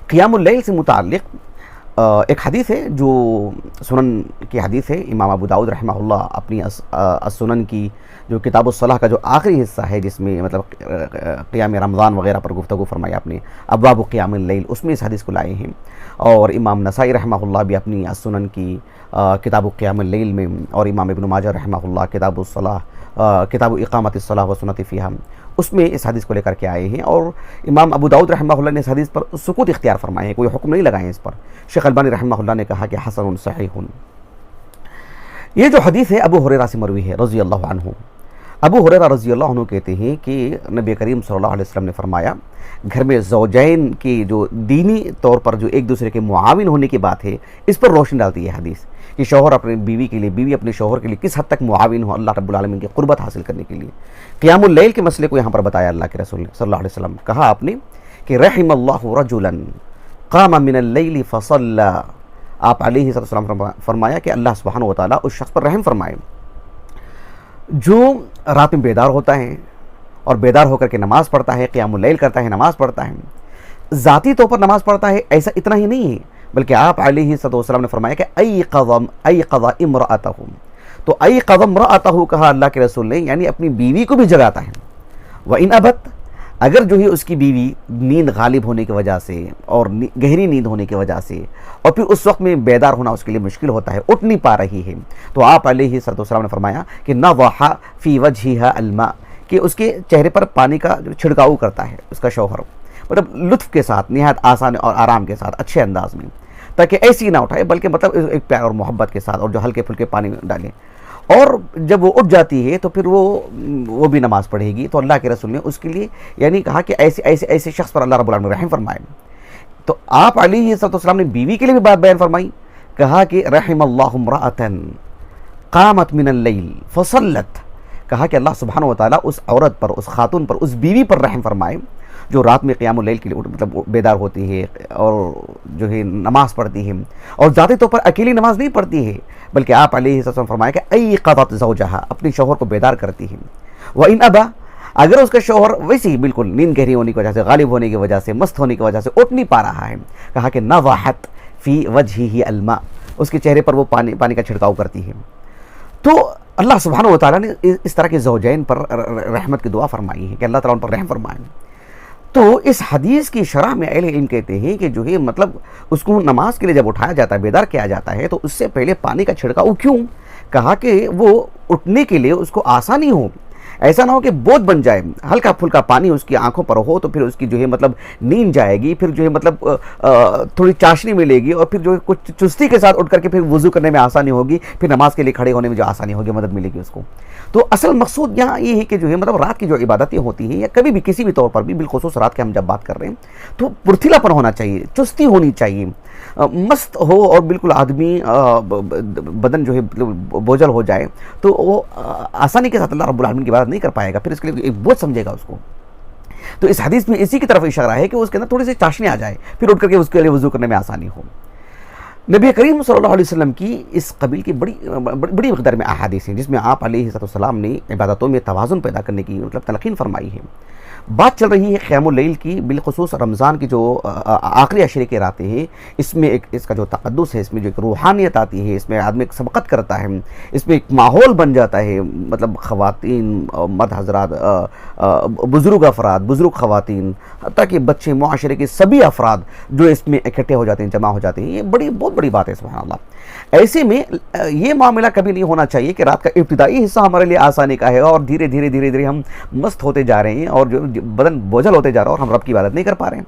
قیام اللیل سے متعلق ایک حدیث ہے جو سنن کی حدیث ہے. امام ابو داؤد رحمہ اللہ اپنی السنن کی جو کتاب الصلاح کا جو آخری حصہ ہے جس میں مطلب قیام رمضان وغیرہ پر گفتگو فرمائی آپ نے، ابواب قیام اللیل، اس میں اس حدیث کو لائے ہیں. اور امام نسائی رحمہ اللہ بھی اپنی السنن کی کتاب قیام اللیل میں، اور امام ابن ماجہ رحمہ اللہ کتاب الصلاح، کتاب اقامت الصلاح و سنت فیہا، اس میں اس حدیث کو لے کر کے آئے ہیں. اور امام ابو داؤد رحمہ اللہ نے اس حدیث پر سکوت اختیار فرمائے ہیں، کوئی حکم نہیں لگائے ہیں اس پر. شیخ البانی رحمہ اللہ نے کہا کہ حسن صحیح. یہ جو حدیث ہے ابو ہریرہ سے مروی ہے رضی اللہ عنہ. ابو ہریرہ رضی اللہ عنہ کہتے ہیں کہ نبی کریم صلی اللہ علیہ وسلم نے فرمایا، گھر میں زوجین کی جو دینی طور پر جو ایک دوسرے کے معاون ہونے کی بات ہے، اس پر روشنی ڈالتی ہے حدیث کہ شوہر اپنے بیوی کے لیے، بیوی اپنے شوہر کے لیے کس حد تک معاون ہو اللہ رب العالمین کی قربت حاصل کرنے کے لیے. قیام اللیل کے مسئلے کو یہاں پر بتایا اللہ کے رسول صلی اللہ علیہ وسلم. کہا آپ نے کہ رحم اللہ رجلا قام من اللیل فصلی. آپ علیہ السلام فرمایا کہ اللہ سبحانہ و تعالیٰ اس شخص پر رحم فرمائے جو رات میں بیدار ہوتا ہے اور بیدار ہو کر کے نماز پڑھتا ہے، قیام اللیل کرتا ہے، نماز پڑھتا ہے. ذاتی طور پر نماز پڑھتا ہے ایسا اتنا ہی نہیں ہے، بلکہ آپ علیہ السلام نے فرمایا کہ ایقظ امرأتہ. تو ایقظ امرأتہ کہا اللہ کے رسول نے، یعنی اپنی بیوی کو بھی جگاتا ہے. وَإِنْ أَبَتْ، اگر جو ہے اس کی بیوی نیند غالب ہونے کی وجہ سے اور گہری نیند ہونے کی وجہ سے، اور پھر اس وقت میں بیدار ہونا اس کے لیے مشکل ہوتا ہے، اٹھ نہیں پا رہی ہے، تو آپ علیہ السلام نے فرمایا کہ نَضَحَ فِي وَجْهِهَا الْمَاء، کہ اس کے چہرے پر پانی کا چھڑکاؤ کرتا ہے اس کا شوہر، مطلب لطف کے ساتھ، نہایت آسان اور آرام کے ساتھ، اچھے انداز میں، تاکہ ایسی نہ اٹھائے بلکہ مطلب ایک پیار اور محبت کے ساتھ، اور جو ہلکے پھلکے پانی ڈالے. اور جب وہ اٹھ جاتی ہے تو پھر وہ بھی نماز پڑھے گی. تو اللہ کے رسول نے اس کے لیے یعنی کہا کہ ایسے شخص پر اللہ رب العالمین رحم فرمائے. تو آپ علیہ السلام نے بیوی کے لیے بھی بات بیان فرمائی، کہا کہ رحم اللہ امرأۃ قامت من اللیل فصلت. کہا کہ اللہ سبحانہ و تعالیٰ اس عورت پر، اس خاتون پر، اس بیوی پر رحم فرمائے جو رات میں قیام اللیل کے لیے مطلب بیدار ہوتی ہے اور جو ہے نماز پڑھتی ہے، اور ذاتی طور پر اکیلی نماز نہیں پڑھتی ہے بلکہ آپ علیہ السلام فرمایا کہ ایقظت زوجہا، اپنے شوہر کو بیدار کرتی ہے. وَإِنْ أَبَى، اگر اس کا شوہر ویسے ہی بالکل نیند گہری ہونے کی وجہ سے، غالب ہونے کی وجہ سے، مست ہونے کی وجہ سے اٹھ نہیں پا رہا ہے، کہا کہ نَضَحَتْ فِي وَجْهِهِ الْمَاء، اس کے چہرے پر وہ پانی کا چھڑکاؤ کرتی ہے. تو اللہ سبحانہ و تعالیٰ نے اس طرح کے زوجین پر رحمت کی دعا فرمائی ہے کہ اللہ تعالیٰ ان پر رحم فرمائے. تو اس حدیث کی شرح میں اہل علم کہتے ہیں کہ جو ہے مطلب اس کو نماز کے لیے جب اٹھایا جاتا ہے، بیدار کیا جاتا ہے، تو اس سے پہلے پانی کا چھڑکاؤ کیوں؟ کہا کہ وہ اٹھنے کے لیے اس کو آسانی ہو، ایسا نہ ہو کہ بوجھ بن جائے. ہلکا پھلکا پانی اس کی آنکھوں پر ہو تو پھر اس کی جو ہے مطلب نیند جائے گی، پھر جو ہے مطلب تھوڑی چاشنی ملے گی، اور پھر جو ہے کچھ چستی کے ساتھ اٹھ کر کے پھر وضو کرنے میں آسانی ہوگی، پھر نماز کے لیے کھڑے ہونے میں جو آسانی ہوگی، مدد ملے گی اس کو. تو اصل مقصود یہاں یہ ہے کہ جو ہے مطلب رات کی جو عبادتیں ہوتی ہیں، یا کبھی بھی کسی بھی طور پر بھی، بالخصوص رات کے ہم جب بات کر رہے ہیں، تو پرتھیلا پن ہونا چاہیے، چستی ہونی چاہیے. مست ہو اور بالکل آدمی بدن جو ہے بوجھل ہو جائے تو وہ آسانی کے ساتھ اللہ رب العالمین کی عبادت نہیں کر پائے گا، پھر اس کے لیے ایک بوجھ سمجھے گا اس کو. تو اس حدیث میں اسی کی طرف اشارہ ہے کہ اس کے اندر تھوڑی سی چاشنی آ جائے، پھر اٹھ کر کے اس کے لیے وضو کرنے میں آسانی ہو. نبی کریم صلی اللہ علیہ وسلم کی اس قبیل کی بڑی مقدار میں احادیث ہیں جس میں آپ علیہ السلام نے عبادتوں میں توازن پیدا کرنے کی مطلب تلقین فرمائی ہے. بات چل رہی ہے قیام اللیل کی، بالخصوص رمضان کی جو آخری عشرے کے راتیں ہیں، اس میں ایک اس کا جو تقدس ہے، اس میں جو ایک روحانیت آتی ہے، اس میں آدمی ایک سبقت کرتا ہے، اس میں ایک ماحول بن جاتا ہے. مطلب خواتین، مرد حضرات، بزرگ افراد، بزرگ خواتین، حتیٰ کہ بچے، معاشرے کے سبھی افراد جو اس میں اکٹھے ہو جاتے ہیں، جمع ہو جاتے ہیں. یہ بہت بڑی بات ہے سبحان اللہ. ایسے میں یہ معاملہ کبھی نہیں ہونا چاہیے کہ رات کا ابتدائی حصہ ہمارے لیے آسانی کا ہے اور دھیرے دھیرے ہم مست ہوتے جا رہے ہیں اور جو بدن بوجھل ہوتے جا رہا ہے اور ہم رب کی عبادت نہیں کر پا رہے ہیں.